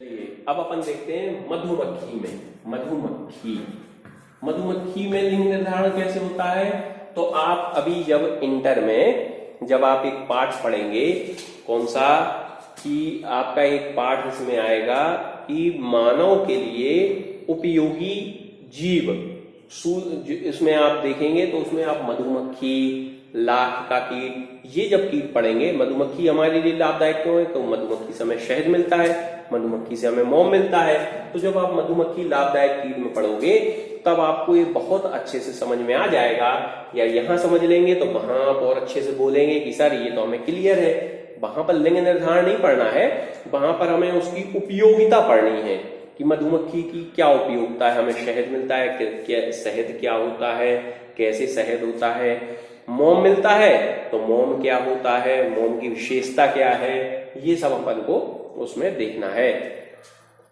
अब अपन देखते हैं मधुमक्खी में। मधुमक्खी में लिंग निर्धारण कैसे होता है। तो आप अभी जब इंटर में जब आप एक पाठ पढ़ेंगे, कौन सा, कि आपका एक पाठ इसमें आएगा कि मानव के लिए उपयोगी जीव, इसमें आप देखेंगे तो उसमें आप मधुमक्खी, लाख का कीट, ये जब कीट पढ़ेंगे, मधुमक्खी हमारे लिए लाभदायक क्यों है, तो मधुमक्खी से हमें शहद मिलता है, मधुमक्खी से हमें मोम मिलता है। तो जब आप मधुमक्खी लाभदायक कीट में पढ़ोगे तब आपको ये बहुत अच्छे से समझ में आ जाएगा, या यहाँ समझ लेंगे तो वहां आप और अच्छे से बोलेंगे कि सर ये तो हमें क्लियर है। वहां पर लिंग निर्धारण नहीं पढ़ना है, वहां पर हमें उसकी उपयोगिता पढ़नी है कि मधुमक्खी की क्या उपयोगिता है, हमें शहद मिलता है, क्या शहद क्या होता है, कैसे शहद होता है, मोम मिलता है तो मोम क्या होता है, मोम की विशेषता क्या है, ये सब अपन को उसमें देखना है।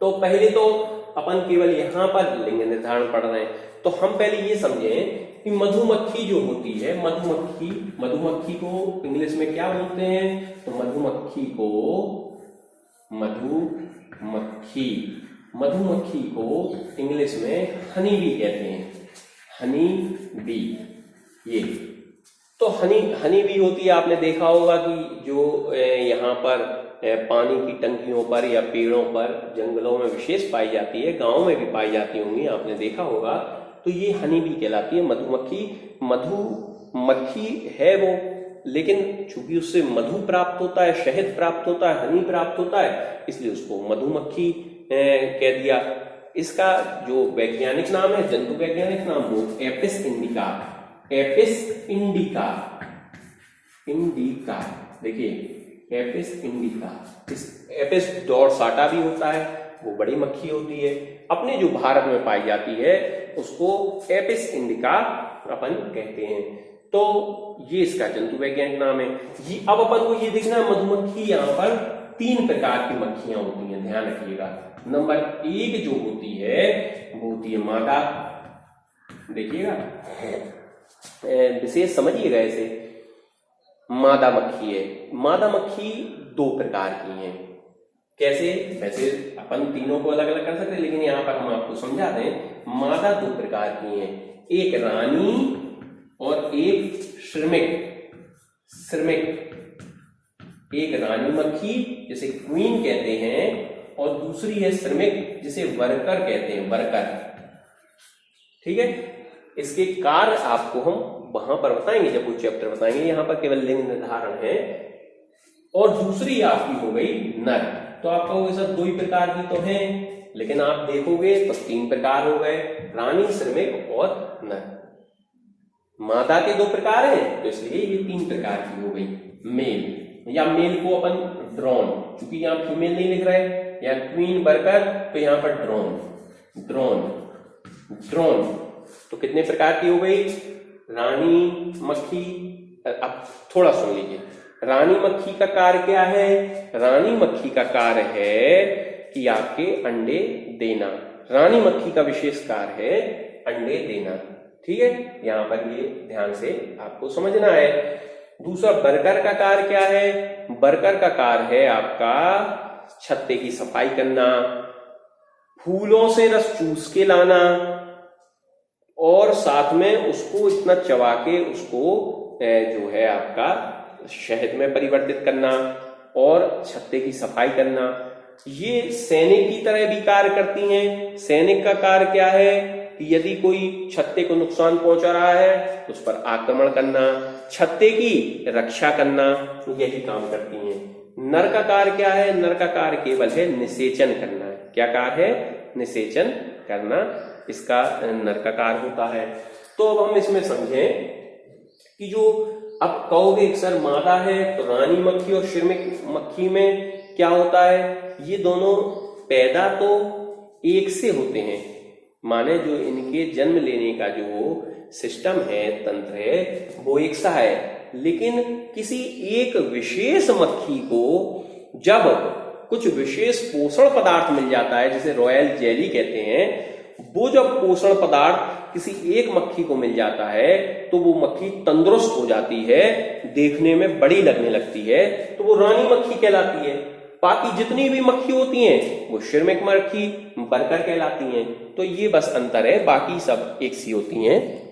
तो पहले तो अपन केवल यहाँ पर लिंग निर्धारण पढ़ रहे हैं, तो हम पहले ये समझें कि मधुमक्खी जो होती है, मधुमक्खी को इंग्लिश में क्या बोलते हैं, तो मधुमक्खी को इंग्लिश में हनी बी कहते हैं, हनी बी। ये तो हनी बी होती है। आपने देखा होगा कि जो यहाँ पर पानी की टंकियों पर या पेड़ों पर, जंगलों में विशेष पाई जाती है, गांव में भी पाई जाती होंगी, आपने देखा होगा। तो ये हनी बी कहलाती है। मधुमक्खी है वो, लेकिन चूंकि उससे मधु प्राप्त होता है, शहद प्राप्त होता है, हनी प्राप्त होता है, इसलिए उसको मधुमक्खी कह दिया। इसका जो वैज्ञानिक नाम है, जंतु वैज्ञानिक नाम, वो एपिस इंडिका। देखिए एपिस इंडिका। इस एपिस डोरसाटा भी होता है, वो बड़ी मक्खी होती है, अपने जो भारत में पाई जाती है उसको एपिस इंडिका अपन कहते हैं। तो ये इसका जंतु वैज्ञानिक नाम है। ये अब अपन को ये देखना है, मधुमक्खी यहाँ पर 3 प्रकार की मक्खियां होती हैं, ध्यान रखिएगा। नंबर 1 जो होती है वो होती है मादा। देखिएगा, विशेष समझिएगा इसे। मादा मक्खी है। मादा मक्खी 2 प्रकार की हैं। कैसे, वैसे अपन तीनों को अलग अलग कर सकते हैं, लेकिन यहाँ पर हम आपको समझा दें। मादा 2 प्रकार की हैं, एक रानी और एक श्रमिक। एक रानी मक्खी जिसे क्वीन कहते हैं, और दूसरी है श्रमिक जिसे वर्कर कहते हैं, वर्कर। ठीक है, इसके कार्य आपको हम वहां पर बताएंगे जब वो चैप्टर बताएंगे। यहाँ पर केवल लिंग निर्धारण है। और दूसरी आपकी हो गई नर। तो आप कहोगे सर 2 ही प्रकार की तो हैं, लेकिन आप देखोगे तो 3 प्रकार हो गए, रानी, श्रमिक और नर। मादा के 2 प्रकार हैं, तो इसलिए ये 3 प्रकार की हो गई। मेल, या मेल को अपन ड्रोन, क्योंकि यहाँ फीमेल नहीं लिख रहे, या क्वीन, वर्कर, तो यहाँ पर ड्रोन। तो कितने प्रकार की हो गई रानी मक्खी। अब थोड़ा सुन लीजिए, रानी मक्खी का कार्य क्या है। रानी मक्खी का कार्य है कि आपके अंडे देना। रानी मक्खी का विशेष कार्य है अंडे देना। ठीक है, यहां पर ये ध्यान से आपको समझना है। दूसरा वर्कर का कार्य क्या है। वर्कर का कार्य है आपका छत्ते की सफाई करना, फूलों से रस चूस के लाना, और साथ में उसको इतना चबा के उसको जो है आपका शहद में परिवर्तित करना, और छत्ते की सफाई करना। ये सैनिक की तरह भी कार्य करती हैं। सैनिक का कार्य क्या है कि यदि कोई छत्ते को नुकसान पहुंचा रहा है तो उस पर आक्रमण करना, छत्ते की रक्षा करना, यही काम करती हैं। नर का कार्य क्या है। नर का कार्य केवल है निषेचन करना। क्या कार्य है, निषेचन करना, इसका नर का कार्य होता है। तो अब हम इसमें समझें कि जो अब कहोगे सर मादा है तो रानी मक्खी और श्रमिक मक्खी में क्या होता है, ये दोनों पैदा तो एक से होते हैं, माने जो इनके जन्म लेने का जो सिस्टम है, तंत्र है, वो एक सा है। लेकिन किसी एक विशेष मक्खी को जब कुछ विशेष पोषण पदार्थ मिल जाता है, जिसे रॉयल जेली कहते हैं, वो जब पोषण पदार्थ किसी एक मक्खी को मिल जाता है तो वो मक्खी तंदुरुस्त हो जाती है, देखने में बड़ी लगने लगती है, तो वो रानी मक्खी कहलाती है। बाकी जितनी भी मक्खी होती हैं वो श्रमिक मक्खी वर्कर कहलाती हैं। तो ये बस अंतर है, बाकी सब एक सी होती हैं।